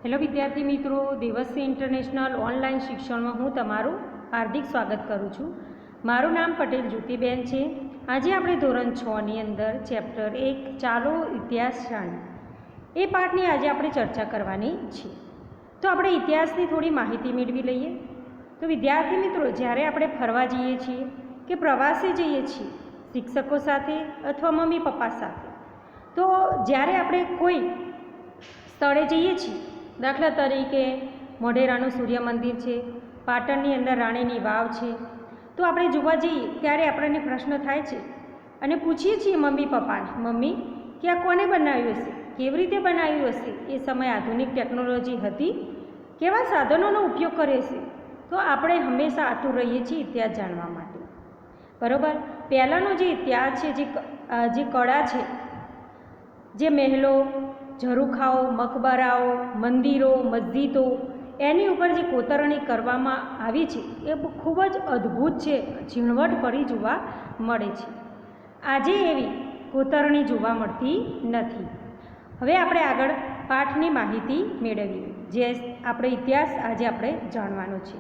Hello વિદ્યાર્થી મિત્રો, Devshree international online શિક્ષણમાં હું તમારું હાર્દિક સ્વાગત કરું છું. મારું નામ પટેલ જ્યોતિબેન છે. આજે આપણે ધોરણ 6ની અંદર ચેપ્ટર 1 ચાલો ઇતિહાસ જાણીએ એ પાઠની આજે આપણે ચર્ચા કરવાની છીએ. તો આપણે ઇતિહાસની થોડી માહિતી મેળવી લઈએ. તો વિદ્યાર્થી મિત્રો, જ્યારે આપણે ફરવા જઈએ છીએ કે પ્રવાસે જઈએ છીએ શિક્ષકો સાથે અથવા મમ્મી પપ્પા સાથે, તો જ્યારે આપણે કોઈ સ્થળે જઈએ છીએ, દાખલા તરીકે મોઢેરાનું સૂર્ય મંદિર છે, પાટણની અંદર રાણીની વાવ છે, તો આપણે જોવા જઈએ ત્યારે આપણને પ્રશ્ન થાય છે અને પૂછીએ છીએ મમ્મી પપ્પાને, મમ્મી કે આ કોને બનાવ્યું હશે, કેવી રીતે બનાવ્યું હશે, એ સમયે આધુનિક ટેકનોલોજી હતી, કેવા સાધનોનો ઉપયોગ કરે છે. તો આપણે હંમેશા આતુર રહીએ છીએ ઇતિહાસ જાણવા માટે, બરાબર. પહેલાંનો જે ઇતિહાસ છે, જે કળા છે, જે મહેલો, ઝરૂખાઓ, મકબરાઓ, મંદિરો, મસ્જિદો, એની ઉપર જે કોતરણી કરવામાં આવી છે એ ખૂબ જ અદ્ભુત છે, ઝીણવટભરી જોવા મળે છે. આજે એવી કોતરણી જોવા મળતી નથી. હવે આપણે આગળ પાઠની માહિતી મેળવીએ, જે આપણે ઇતિહાસ આજે આપણે જાણવાનો છે.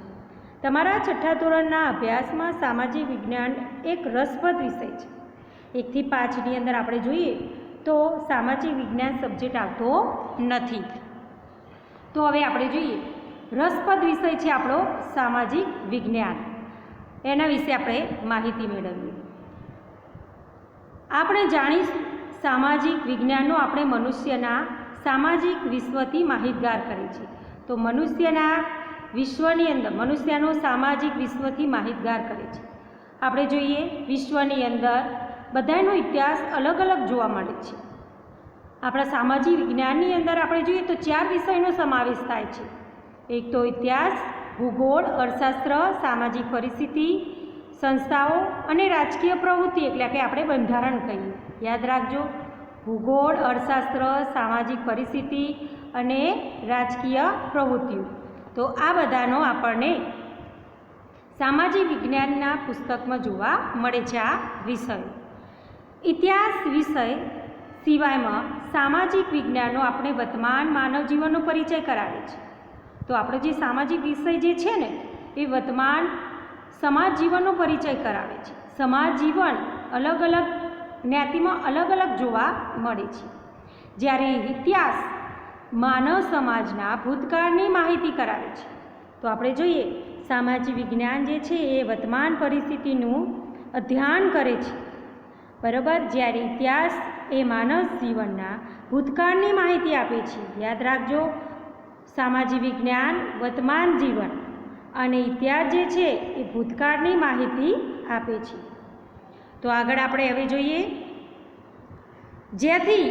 તમારા 6થા ધોરણના અભ્યાસમાં સામાજિક વિજ્ઞાન એક રસપ્રદ વિષય છે. 1 થી 5ની અંદર આપણે જોઈએ તો સામાજિક વિજ્ઞાન સબ્જેક્ટ આવતો નથી. તો હવે આપણે જોઈએ, રસપ્રદ વિષય છે આપણો સામાજિક વિજ્ઞાન. એના વિશે આપણે માહિતી મેળવીએ. આપણે જાણીશું સામાજિક વિજ્ઞાનનો આપણે મનુષ્યના સામાજિક વિશ્વથી માહિતગાર કરે છે. તો મનુષ્યના વિશ્વની અંદર મનુષ્યનો સામાજિક વિશ્વથી માહિતગાર કરે છે. આપણે જોઈએ વિશ્વની અંદર બધાનો ઇતિહાસ અલગ અલગ જોવા મળે છે. આપણા સામાજિક વિજ્ઞાનની અંદર આપણે જોઈએ તો 4 વિષયનો સમાવેશ થાય છે. એક તો ઇતિહાસ, ભૂગોળ, અર્થશાસ્ત્ર, સામાજિક પરિસ્થિતિ, સંસ્થાઓ અને રાજકીય પ્રવૃત્તિ, એટલે કે આપણે બંધારણ કહીએ. યાદ રાખજો, ભૂગોળ, અર્થશાસ્ત્ર, સામાજિક પરિસ્થિતિ અને રાજકીય પ્રવૃત્તિઓ. તો આ બધાનો આપણને સામાજિક વિજ્ઞાનના પુસ્તકમાં જોવા મળે છે આ વિષય. ઇતિહાસ વિષય સિવાયમાં સામાજિક વિજ્ઞાનનો આપણે વર્તમાન માનવ જીવનનો પરિચય કરાવે છે. તો આપણો જે સામાજિક વિષય જે છે ને, એ વર્તમાન સમાજ જીવનનો પરિચય કરાવે છે. સમાજ જીવન અલગ અલગ જ્ઞાતિમાં અલગ અલગ જોવા મળે છે. જ્યારે ઇતિહાસ માનવ સમાજના ભૂતકાળની માહિતી કરાવે છે. તો આપણે જોઈએ સામાજિક વિજ્ઞાન જે છે એ વર્તમાન પરિસ્થિતિનું અધ્યયન કરે છે, બરાબર. જ્યારે ઇતિહાસ એ માનવ જીવનના ભૂતકાળની માહિતી આપે છે. યાદ રાખજો, સામાજિક વિજ્ઞાન વર્તમાન જીવન અને ઇતિહાસ જે છે એ ભૂતકાળની માહિતી આપે છે. તો આગળ આપણે હવે જોઈએ, જેથી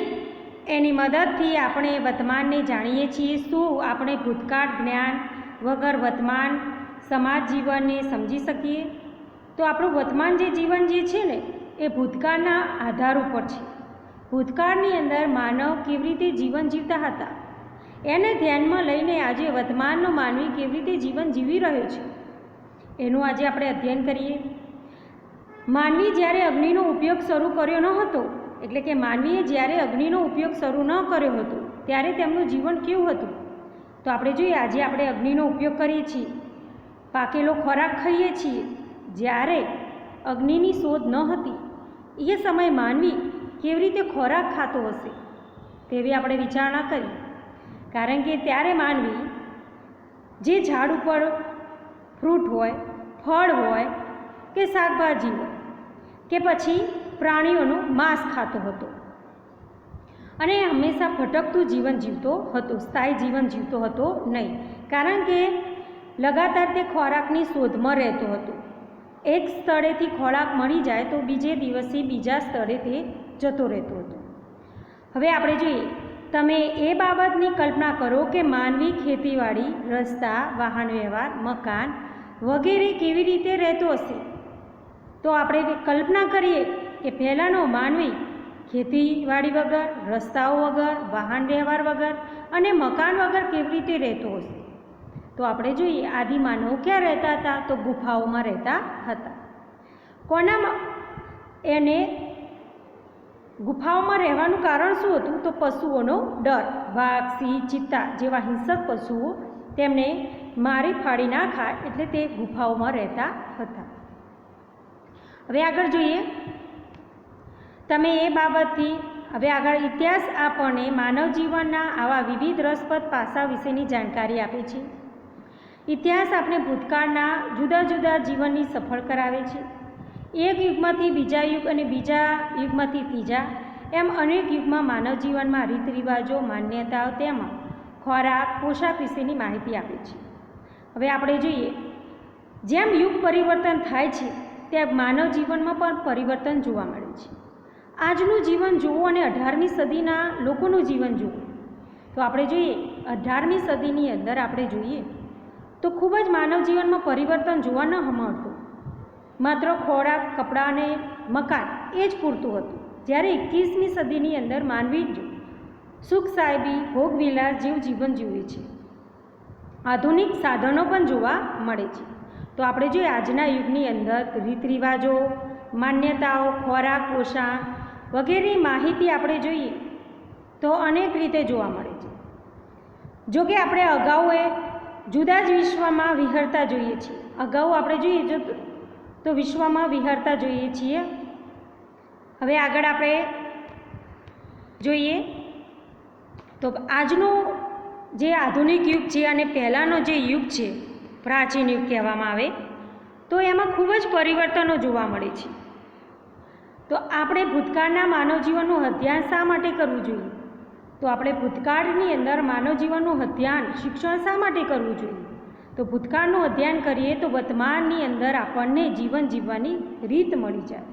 એની મદદથી આપણે વર્તમાનને જાણીએ છીએ. શું આપણે ભૂતકાળ જ્ઞાન વગર વર્તમાન સમાજ જીવનને સમજી શકીએ? તો આપણું વર્તમાન જે જીવન જે છે ને, એ ભૂતકાળના આધાર ઉપર છે. ભૂતકાળની અંદર માનવ કેવી રીતે જીવન જીવતા હતા, એને ધ્યાનમાં લઈને આજે વર્તમાનનો માનવી કેવી રીતે જીવન જીવી રહ્યો છે, એનું આજે આપણે અધ્યયન કરીએ. માનવી જ્યારે અગ્નિનો ઉપયોગ શરૂ કર્યો ન હતો, એટલે કે માનવીએ જ્યારે અગ્નિનો ઉપયોગ શરૂ ન કર્યો હતો, ત્યારે તેમનું જીવન કેવું હતું? તો આપણે જોઈએ, આજે આપણે અગ્નિનો ઉપયોગ કરીએ છીએ, પાકેલો ખોરાક ખાઈએ છીએ. જ્યારે અગ્નિની શોધ ન હતી એ સમયે માનવી કેવી રીતે ખોરાક ખાતો હશે તેવી આપણે વિચારણા કરી. કારણ કે ત્યારે માનવી જે ઝાડ ઉપર ફ્રૂટ હોય, ફળ હોય કે શાકભાજી હોય કે પછી પ્રાણીઓનું માંસ ખાતો હતો અને હંમેશા ભટકતું જીવન જીવતો હતો, સ્થાયી જીવન જીવતો હતો નહીં. કારણ કે લગાતાર તે ખોરાકની શોધમાં રહેતો હતો. એક સ્થળેથી ખોરાક મળી જાય તો બીજે દિવસે બીજા સ્થળે તે જતો રહેતો હતો. હવે આપણે જોઈએ, તમે એ બાબતની કલ્પના કરો કે માનવી ખેતીવાડી, રસ્તા, વાહન વ્યવહાર, મકાન વગેરે કેવી રીતે રહેતો હશે. તો આપણે કલ્પના કરીએ કે પહેલાંનો માનવી ખેતીવાડી વગર, રસ્તાઓ વગર, વાહન વ્યવહાર વગર અને મકાન વગર કેવી રીતે રહેતો હશે. તો આપણે જોઈએ, આદિમાનવ ક્યાં રહેતા હતા? તો ગુફાઓમાં રહેતા હતા. કોનામાં? એને ગુફાઓમાં રહેવાનું કારણ શું હતું? તો પશુઓનો ડર. વાઘ, સિંહ, ચિત્તા જેવા હિંસક પશુઓ તેમને મારી ફાડી ના ખાય એટલે તે ગુફાઓમાં રહેતા હતા. હવે આગળ જોઈએ. તમે એ બાબતથી હવે આગળ ઇતિહાસ આપણને માનવ જીવનના આવા વિવિધ રસપ્રદ પાસા વિશેની જાણકારી આપે છે. ઇતિહાસ આપણે ભૂતકાળના જુદા જુદા જીવનની સફળ કરાવે છે. એક યુગમાંથી બીજા યુગ અને બીજા યુગમાંથી ત્રીજા એમ અનેક યુગમાં માનવ જીવનમાં રીત રિવાજો, માન્યતાઓ તેમાં ખોરાક, પોશાક વિશેની માહિતી આપે છે. હવે આપણે જોઈએ, જેમ યુગ પરિવર્તન થાય છે તેમ માનવ જીવનમાં પણ પરિવર્તન જોવા મળે છે. આજનું જીવન જુઓ અને 18મી સદીના લોકોનું જીવન જુઓ તો આપણે જોઈએ 18મી સદીની અંદર આપણે જોઈએ તો ખૂબ જ માનવ જીવનમાં પરિવર્તન જોવા ન મળતું. માત્ર ખોરાક, કપડાં અને મકાન એ જ પૂરતું હતું. જ્યારે 21મી સદીની અંદર માનવી સુખ સાહેબી, ભોગવિલાસ જેવું જીવન જીવે છે. આધુનિક સાધનો પણ જોવા મળે છે. તો આપણે જોઈએ આજના યુગની અંદર રીત રિવાજો, માન્યતાઓ, ખોરાક, પોષણ વગેરે માહિતી આપણે જોઈએ તો અનેક રીતે જોવા મળે છે. જો કે આપણે અગાઉ જુદા જ વિશ્વમાં વિહરતા જોઈએ છીએ. અગાઉ આપણે જોઈએ તો વિશ્વમાં વિહરતા જોઈએ છીએ. હવે આગળ આપણે જોઈએ તો આજનો જે આધુનિક યુગ છે અને પહેલાંનો જે યુગ છે, પ્રાચીન યુગ કહેવામાં આવે, તો એમાં ખૂબ જ પરિવર્તનો જોવા મળે છે. તો આપણે ભૂતકાળના માનવ જીવનનું અધ્યયન શા માટે કરવું જોઈએ? તો આપણે ભૂતકાળની અંદર માનવ જીવનનું અધ્યયન, શિક્ષણ શા માટે કરવું જોઈએ? તો ભૂતકાળનું અધ્યયન કરીએ તો વર્તમાનની અંદર આપણને જીવન જીવવાની રીત મળી જાય.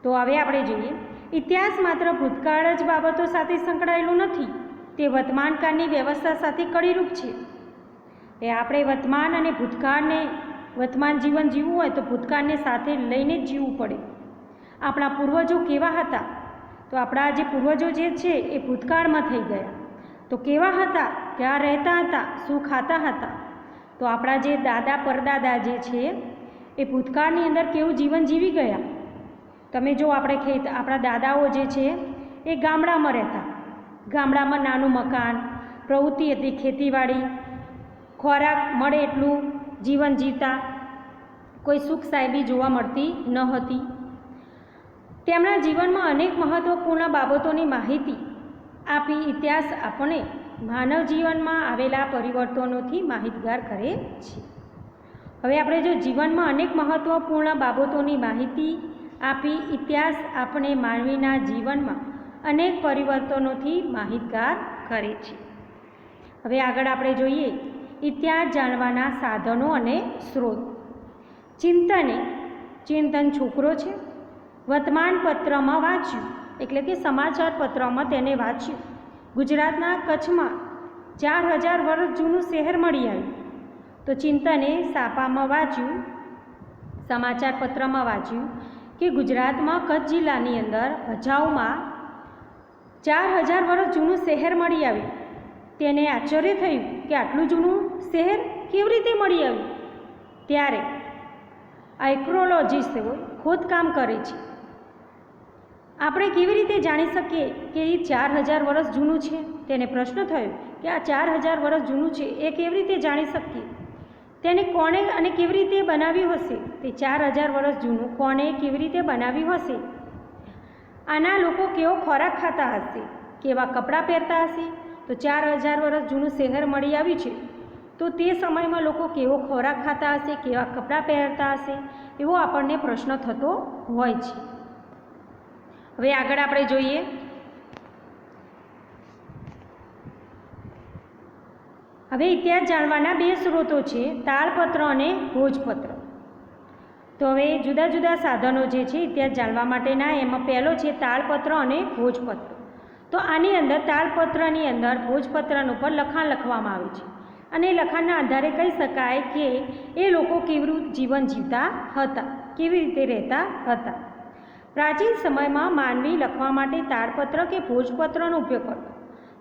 તો હવે આપણે જોઈએ, ઇતિહાસ માત્ર ભૂતકાળ જ બાબતો સાથે સંકળાયેલું નથી, તે વર્તમાનકાળની વ્યવસ્થા સાથે કડીરૂપ છે. એ આપણે વર્તમાન અને ભૂતકાળને વર્તમાન જીવન જીવવું હોય તો ભૂતકાળને સાથે લઈને જ જીવવું પડે. આપણા પૂર્વજો કેવા હતા? તો આપણા જે પૂર્વજો જે છે એ ભૂતકાળમાં થઈ ગયા. તો કેવા હતા? ક્યાં રહેતા હતા? શું ખાતા હતા? તો આપણા જે દાદા પરદાદા જે છે એ ભૂતકાળની અંદર કેવું જીવન જીવી ગયા? તમે જો આપણે આપણા દાદાઓ જે છે એ ગામડામાં રહેતા. ગામડામાં નાનું મકાન, પ્રવૃત્તિ હતી ખેતીવાડી, ખોરાક મળે એટલું જીવન જીવતા, કોઈ સુખ સાહેબી જોવા મળતી ન હતી. તેમના જીવનમાં અનેક મહત્ત્વપૂર્ણ બાબતોની માહિતી આપી ઇતિહાસ આપણને માનવ જીવનમાં આવેલા પરિવર્તનોથી માહિતગાર કરે છે. હવે આપણે જો જીવનમાં અનેક મહત્ત્વપૂર્ણ બાબતોની માહિતી આપી ઇતિહાસ આપણે માનવીના જીવનમાં અનેક પરિવર્તનોથી માહિતગાર કરે છે. હવે આગળ આપણે જોઈએ ઇતિહાસ જાણવાના સાધનો અને સ્ત્રોત. ચિંતન છોકરો છે, વર્તમાન પત્રમાં વાંચ્યું એટલે કે સમાચાર પત્રમાં તેને વાંચ્યું. ગુજરાતના કચ્છમાં 4000 વર્ષ જૂનું શહેર મળી આવ્યું. તો ચિંતને છાપામાં વાંચ્યું, સમાચાર પત્રમાં વાંચ્યું કે ગુજરાતમાં કચ્છ જિલ્લાની અંદર ભચાઉમાં 4000 વર્ષ જૂનું શહેર મળી આવ્યું. તેને આશ્ચર્ય થયું કે આટલું જૂનું શહેર કેવી રીતે મળી આવ્યું? ત્યારે આર્કિયોલોજિસ્ટો ખોદકામ કરે છે. આપણે કેવી રીતે જાણી શકીએ કે એ 4000 વર્ષ જૂનું છે? તેને પ્રશ્ન થયો કે આ 4000 વર્ષ જૂનું છે એ કેવી રીતે જાણી શકીએ? તેને કોણે અને કેવી રીતે બનાવ્યું હશે? તે 4000 વર્ષ જૂનું કોણે કેવી રીતે બનાવ્યું હશે? આના લોકો કેવો ખોરાક ખાતા હશે? કેવા કપડાં પહેરતા હશે? તો 4000 વર્ષ જૂનું શહેર મળી આવ્યું છે તો તે સમયમાં લોકો કેવો ખોરાક ખાતા હશે, કેવા કપડાં પહેરતા હશે, એવો આપણને પ્રશ્ન થતો હોય છે. હવે આગળ આપણે જોઈએ હવે ઇતિહાસ જાણવાના બે સ્ત્રોતો છે, તાળપત્ર અને ભોજપત્ર. તો હવે જુદા જુદા સાધનો જે છે ઇતિહાસ જાણવા માટેના, એમાં પહેલો છે તાળપત્ર અને ભોજપત્ર. તો આની અંદર તાળપત્રની અંદર ભોજપત્રનું પર લખાણ લખવામાં આવે છે અને લખાણના આધારે કહી શકાય કે એ લોકો કેવું જીવન જીવતા હતા, કેવી રીતે રહેતા હતા. પ્રાચીન સમયમાં માનવી લખવા માટે તાળપત્ર કે ભોજપત્રનો ઉપયોગ કરતો.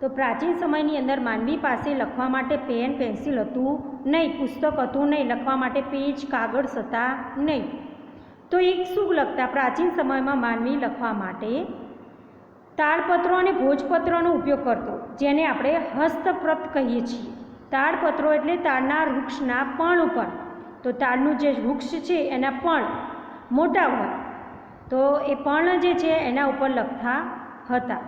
તો પ્રાચીન સમયની અંદર માનવી પાસે લખવા માટે પેન, પેન્સિલ હતું નહીં, પુસ્તક હતું નહીં, લખવા માટે પેજ, કાગળ હતા નહીં. તો એક શું લખતા? પ્રાચીન સમયમાં માનવી લખવા માટે તાડપત્રો અને ભોજપત્રનો ઉપયોગ કરતો, જેને આપણે હસ્તપ્રત કહીએ છીએ. તાડપત્રો એટલે તાડના વૃક્ષના પણ ઉપર, તો તાડનું જે વૃક્ષ છે એના પણ મોટા હોય તો એ પણ જે છે એના ઉપર લખતા હતા.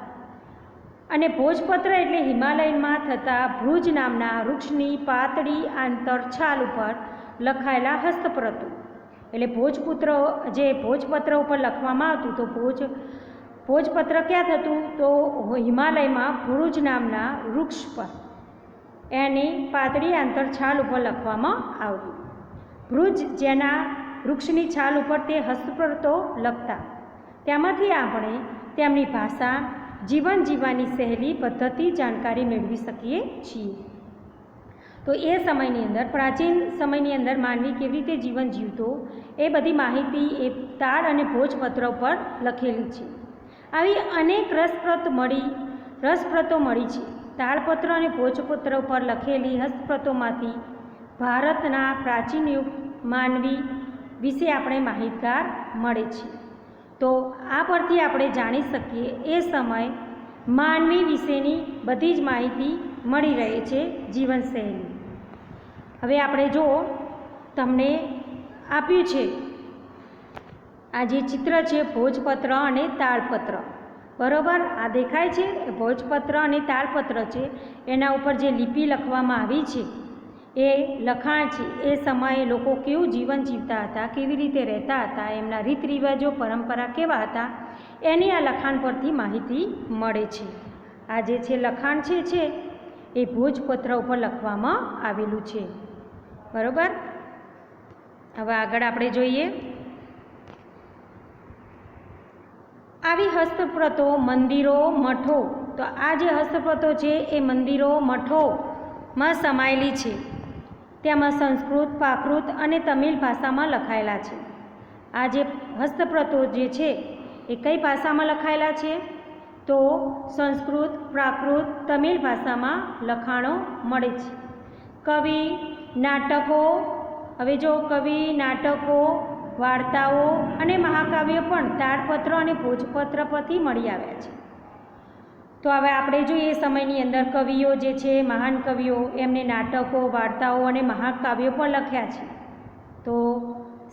અને ભોજપત્ર એટલે હિમાલયમાં થતા ભૃજ નામના વૃક્ષની પાતળી આંતરછાલ ઉપર લખાયેલા હસ્તપ્રતો. એટલે ભોજપત્ર ઉપર લખવામાં આવતું તો ભોજપત્ર ક્યાં થતું તો હિમાલયમાં ભૃજ નામના વૃક્ષ પર એની પાતળી આંતરછાલ ઉપર લખવામાં આવતું. ભૃજ જેના વૃક્ષની છાલ ઉપર તે હસ્તપ્રતો લખતા. તેમાંથી આપણે તેમની ભાષા, જીવન જીવવાની શૈલી, પદ્ધતિ, જાણકારી મેળવી શકીએ છીએ. તો એ સમયની અંદર, પ્રાચીન સમયની અંદર માનવી કેવી રીતે જીવન જીવતો એ બધી માહિતી એ તાડ અને ભોજપત્ર ઉપર લખેલી છે. આવી અનેક રસપ્રતો મળી છે. તાડપત્ર અને ભોજપત્ર ઉપર લખેલી હસ્તપ્રતોમાંથી ભારતના પ્રાચીન યુગ માનવી વિશે આપણે માહિતગાર મળે છે. તો આ પરથી આપણે જાણી શકીએ એ સમય માનવી વિશેની બધી જ માહિતી મળી રહે છે, જીવનશૈલી. હવે આપણે જો તમને આપ્યું છે આ જે ચિત્ર છે ભોજપત્ર અને તાડપત્ર, બરાબર, આ દેખાય છે એ ભોજપત્ર અને તાડપત્ર છે. એના ઉપર જે લિપિ લખવામાં આવી છે એ લખાણ છે. એ સમયે લોકો કેવું જીવન જીવતા હતા, કેવી રીતે રહેતા હતા, એમના રીત રિવાજો, પરંપરા કેવા હતા, એની આ લખાણ પરથી માહિતી મળે છે. આ જે છે લખાણ છે એ ભોજપત્ર ઉપર લખવામાં આવેલું છે, બરાબર. હવે આગળ આપણે જોઈએ. આવી હસ્તપ્રતો મંદિરો, મઠો, તો આ જે હસ્તપ્રતો છે એ મંદિરો, મઠોમાં સમાયેલી છે. તેમાં સંસ્કૃત, પ્રાકૃત અને તમિલ ભાષામાં લખાયેલા છે. આ જે હસ્તપ્રતો જે છે એ કઈ ભાષામાં લખાયેલા છે તો સંસ્કૃત, પ્રાકૃત, તમિલ ભાષામાં લખાણો મળે છે. કવિ, નાટકો, હવે જો કવિ, નાટકો, વાર્તાઓ અને મહાકાવ્યો પણ તાડપત્ર અને ભોજપત્ર પરથી મળી આવ્યા છે. તો હવે આપણે જોઈએ એ સમયની અંદર કવિઓ જે છે, મહાન કવિઓ, એમને નાટકો, વાર્તાઓ અને મહાકાવ્યો પણ લખ્યા છે. તો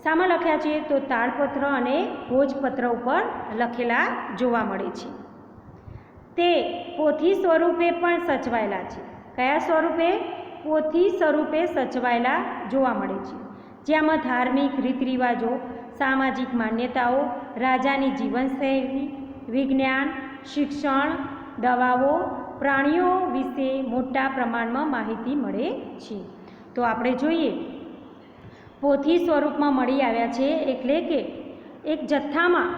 શામાં લખ્યા છે તો તાડપત્ર અને ભોજપત્ર ઉપર લખેલા જોવા મળે છે. તે પોથી સ્વરૂપે પણ સચવાયેલા છે. કયા સ્વરૂપે? પોથી સ્વરૂપે સચવાયેલા જોવા મળે છે. જેમાં ધાર્મિક રીત રિવાજો, સામાજિક માન્યતાઓ, રાજાની જીવનશૈલી, વિજ્ઞાન, શિક્ષણ, દવાઓ, પ્રાણીઓ વિશે મોટા પ્રમાણમાં માહિતી મળે છે. તો આપણે જોઈએ પોથી સ્વરૂપમાં મળી આવ્યા છે, એટલે કે એક જથ્થામાં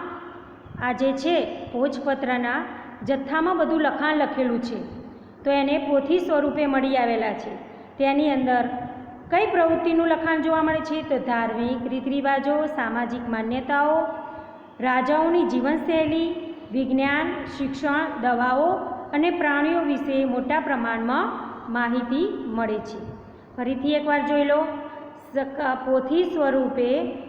આ જે છે ભોજપત્રના જથ્થામાં બધું લખાણ લખેલું છે, તો એને પોથી સ્વરૂપે મળી આવેલા છે. તેની અંદર કઈ પ્રવૃત્તિનું લખાણ જોવા મળે છે તો ધાર્મિક રીત રિવાજો, સામાજિક માન્યતાઓ, રાજાઓની જીવનશૈલી, વિજ્ઞાન, શિક્ષણ, દવાઓ અને પ્રાણીઓ વિશે મોટા પ્રમાણમાં માહિતી મળે છે. ફરીથી એકવાર જોઈ લો. પોથી સ્વરૂપે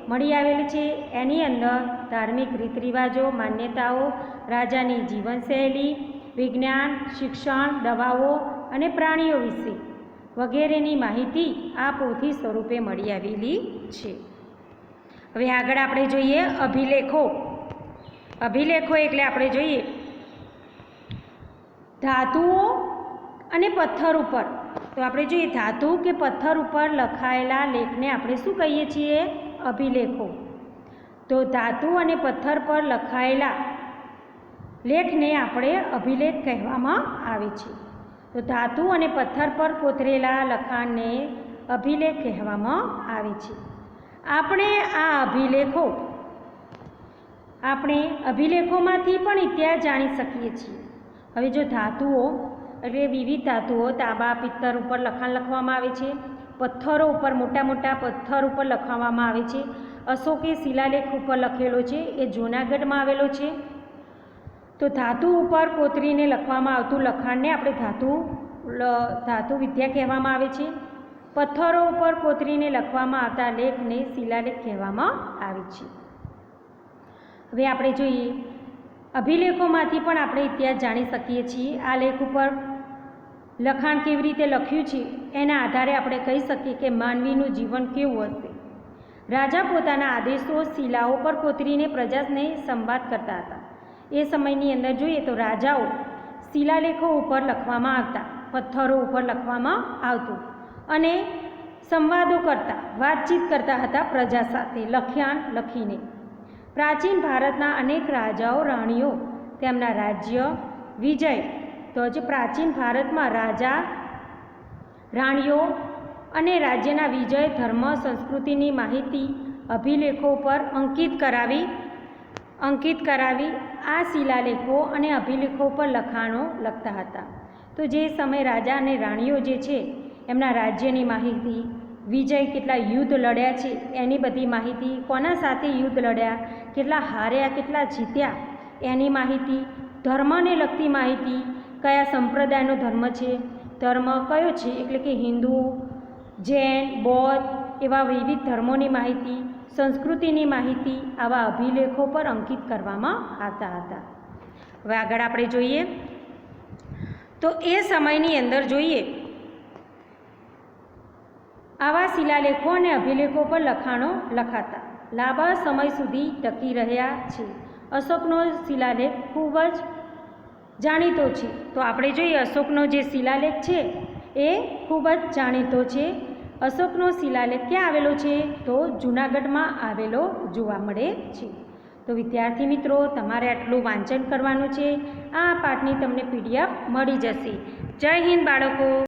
મળી આવેલી છે. એની અંદર ધાર્મિક રીત રિવાજો, માન્યતાઓ, રાજાની જીવનશૈલી, વિજ્ઞાન, શિક્ષણ, દવાઓ અને પ્રાણીઓ વિશે વગેરેની માહિતી આ પોથી સ્વરૂપે મળી આવેલી છે. હવે આગળ આપણે જોઈએ અભિલેખો. અભિલેખો એટલે આપણે જોઈએ ધાતુઓ અને પથ્થર ઉપર. તો આપણે જોઈએ ધાતુ કે પથ્થર ઉપર લખાયેલા લેખને આપણે શું કહીએ છીએ? અભિલેખો. તો ધાતુ અને પથ્થર પર લખાયેલા લેખને આપણે અભિલેખ કહેવામાં આવે છે. તો ધાતુ અને પથ્થર પર કોતરેલા લખાણને અભિલેખ કહેવામાં આવે છે. આપણે અભિલેખોમાંથી પણ ઇતિહાસ જાણી શકીએ છીએ. હવે જો ધાતુઓ એટલે વિવિધ ધાતુઓ, તાંબા, પિત્તળ ઉપર લખાણ લખવામાં આવે છે. પથ્થરો ઉપર, મોટા મોટા પથ્થર ઉપર લખવામાં આવે છે. અશોકે શિલાલેખ ઉપર લખેલો છે, એ જૂનાગઢમાં આવેલો છે. તો ધાતુ ઉપર કોતરીને લખવામાં આવતું લખાણને આપણે ધાતુ વિદ્યા કહેવામાં આવે છે. પથ્થરો ઉપર કોતરીને લખવામાં આવતા લેખને શિલાલેખ કહેવામાં આવે છે. હવે આપણે જોઈએ અભિલેખોમાંથી પણ આપણે ઇતિહાસ જાણી શકીએ છીએ. આ લેખ ઉપર લખાણ કેવી રીતે લખ્યું છે એના આધારે આપણે કહી શકીએ કે માનવીનું જીવન કેવું હશે. રાજા પોતાના આદેશો શિલાઓ પર કોતરીને પ્રજાને સંવાદ કરતા હતા. એ સમયની અંદર જોઈએ તો રાજાઓ શિલાલેખો ઉપર લખવામાં આવતા, પથ્થરો ઉપર લખવામાં આવતું અને સંવાદો કરતા, વાતચીત કરતા હતા પ્રજા સાથે લખ્યાણ લખીને. પ્રાચીન ભારતના અનેક રાજાઓ રાણીઓ તેમના રાજ્ય વિજય, તો જ પ્રાચીન ભારતમાં રાજા રાણીઓ અને રાજ્યના વિજય, ધર્મ, સંસ્કૃતિની માહિતી અભિલેખો પર અંકિત કરાવી આ શિલાલેખો અને અભિલેખો પર લખાણો લખતા હતા. તો જે સમય રાજા અને રાણીઓ જે છે એમના રાજ્યની માહિતી, વિજય, કેટલા યુદ્ધ લડ્યા છે એની બધી માહિતી, કોના સાથે યુદ્ધ લડ્યા, કેટલા હાર્યા, કેટલા જીત્યા એની માહિતી, ધર્મને લગતી માહિતી, કયા સંપ્રદાયનો ધર્મ છે, ધર્મ કયો છે એટલે કે હિન્દુ, જૈન, બૌદ્ધ એવા વિવિધ ધર્મોની માહિતી, સંસ્કૃતિની માહિતી આવા અભિલેખો પર અંકિત કરવામાં આવતા હતા. હવે આગળ આપણે જોઈએ તો એ સમયની અંદર જોઈએ આવા શિલાલેખો અને અભિલેખો પર લખાણો લખાતા, લાંબા સમય સુધી ટકી રહ્યા છે. અશોકનો શિલાલેખ ખૂબ જ જાણીતો છે. તો આપણે જોઈએ અશોકનો જે શિલાલેખ છે એ ખૂબ જ જાણીતો છે. અશોકનો શિલાલેખ ક્યાં આવેલો છે? તો જૂનાગઢમાં આવેલો જોવા મળે છે. તો વિદ્યાર્થી મિત્રો, તમારે આટલું વાંચન કરવાનું છે. આ પાઠની તમને PDF મળી જશે. જય હિન્દ બાળકો.